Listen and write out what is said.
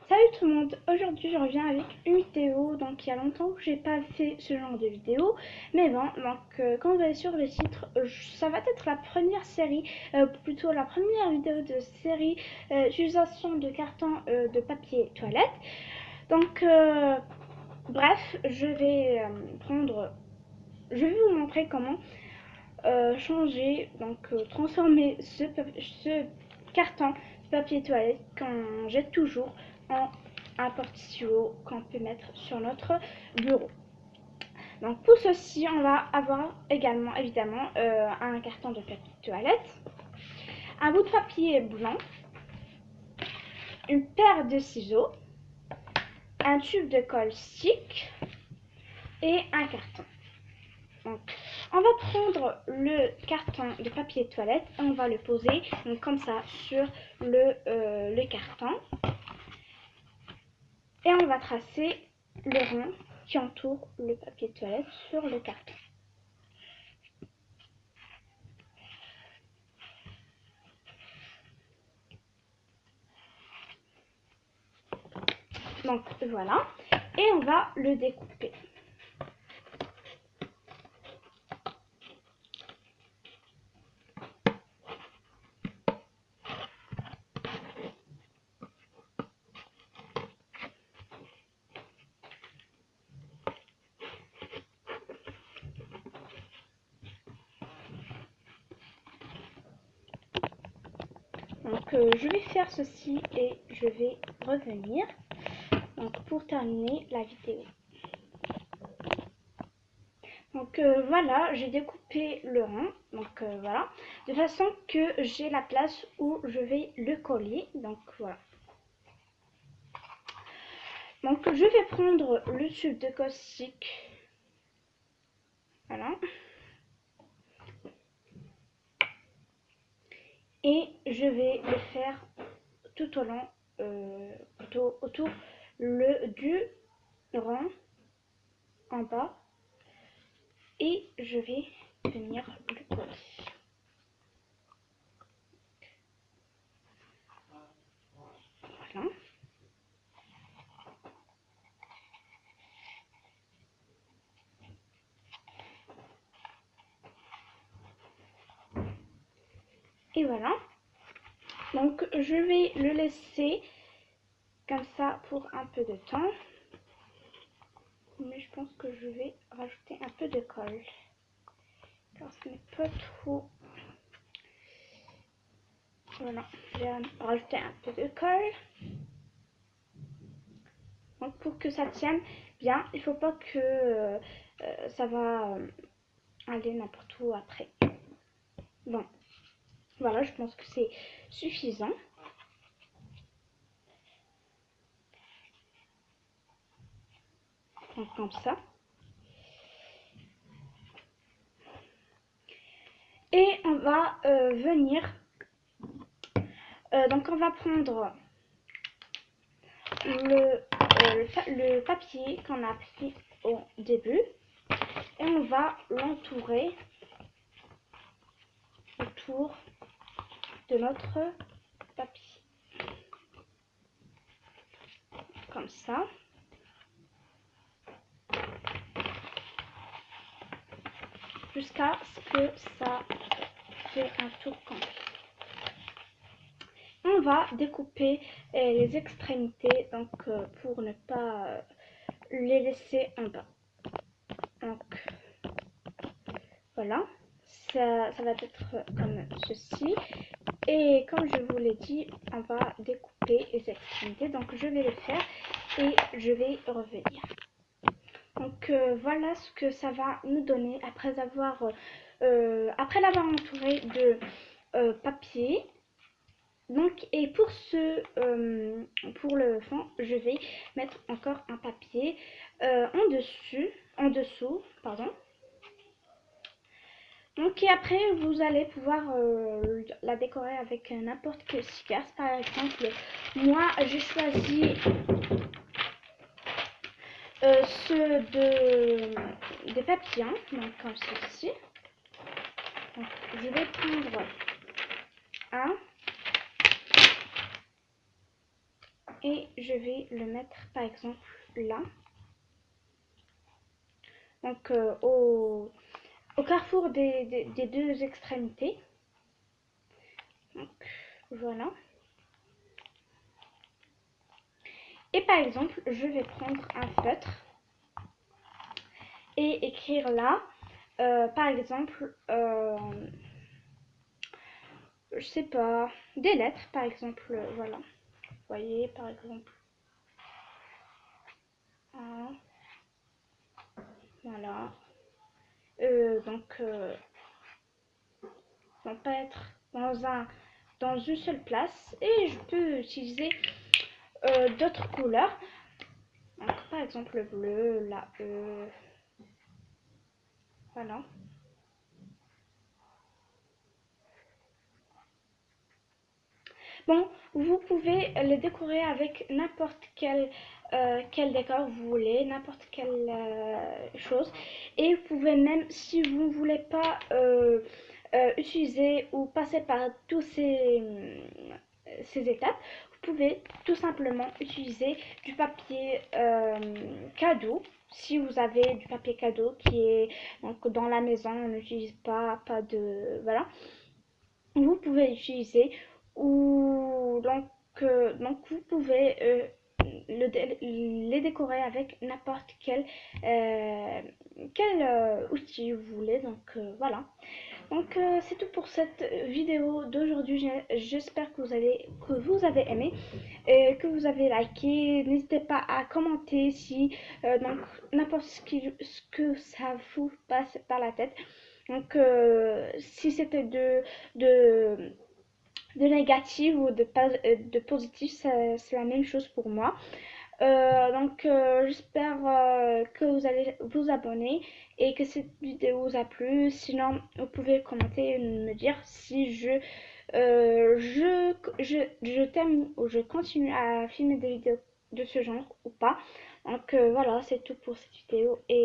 Salut tout le monde, aujourd'hui je reviens avec une vidéo, donc il y a longtemps que j'ai pas fait ce genre de vidéo, mais bon, donc quand vous allez sur le titre, ça va être la première série, plutôt la première vidéo de série d'utilisation de carton de papier toilette. Donc bref, je vais vous montrer comment changer, donc transformer ce carton de papier toilette qu'on jette toujours en un porte-stylo qu'on peut mettre sur notre bureau. Donc pour ceci, on va avoir également évidemment un carton de papier toilette, un bout de papier blanc, une paire de ciseaux, un tube de colle stick et un carton. Donc, on va prendre le carton de papier toilette et on va le poser donc, comme ça sur le carton. Et on va tracer le rond qui entoure le papier toilette sur le carton. Donc voilà, et on va le découper. Donc je vais faire ceci et je vais revenir donc, pour terminer la vidéo. Donc voilà, j'ai découpé le rond, donc voilà, de façon que j'ai la place où je vais le coller, donc voilà. Donc je vais prendre le tube de caustique, voilà, et je vais le faire tout au long, plutôt autour du rond en bas, et je vais venir le coller. Voilà. Et voilà. Donc je vais le laisser comme ça pour un peu de temps. Mais je pense que je vais rajouter un peu de colle. Car ce n'est pas trop... Voilà, je vais rajouter un peu de colle. Donc pour que ça tienne bien, il ne faut pas que ça va aller n'importe où après. Bon, voilà, je pense que c'est suffisant. Donc comme ça. Et on va venir, donc on va prendre le papier qu'on a pris au début et on va l'entourer autour de notre papier. Comme ça. Jusqu'à ce que ça fait un tour complet. On va découper les extrémités donc pour ne pas les laisser en bas. Donc voilà, ça va être comme ceci. Et comme je vous l'ai dit, on va découper les extrémités. Donc je vais le faire et je vais revenir. Donc voilà ce que ça va nous donner après l'avoir entouré de papier. Donc et pour pour le fond, je vais mettre encore un papier en dessous, pardon. Donc et après vous allez pouvoir la décorer avec n'importe quel sticker. Par exemple, moi j'ai choisi ceux des papillons, donc comme ceci. Donc, je vais prendre un et je vais le mettre par exemple là. Donc au carrefour des deux extrémités. Donc voilà. Et par exemple, je vais prendre un feutre et écrire là, par exemple, je sais pas, des lettres par exemple, voilà. Vous voyez, par exemple, A, voilà. Donc pas être dans une seule place et je peux utiliser d'autres couleurs. Donc par exemple le bleu, la E, voilà. Bon, vous pouvez le décorer avec n'importe quel décor vous voulez, n'importe quelle chose. Et vous pouvez même, si vous ne voulez pas utiliser ou passer par tous ces étapes, vous pouvez tout simplement utiliser du papier cadeau. Si vous avez du papier cadeau qui est donc dans la maison, on n'utilise pas de... Voilà. Vous pouvez utiliser ou donc vous pouvez les décorer avec n'importe quel outil vous voulez. Donc voilà. Donc c'est tout pour cette vidéo d'aujourd'hui. J'espère que vous avez aimé et que vous avez liké. N'hésitez pas à commenter si donc n'importe ce que ça vous passe par la tête. Donc si c'était de négatif ou de positif, c'est la même chose pour moi. Donc j'espère que vous allez vous abonner et que cette vidéo vous a plu. Sinon, vous pouvez commenter et me dire si je t'aime ou je continue à filmer des vidéos de ce genre ou pas. Donc voilà, c'est tout pour cette vidéo et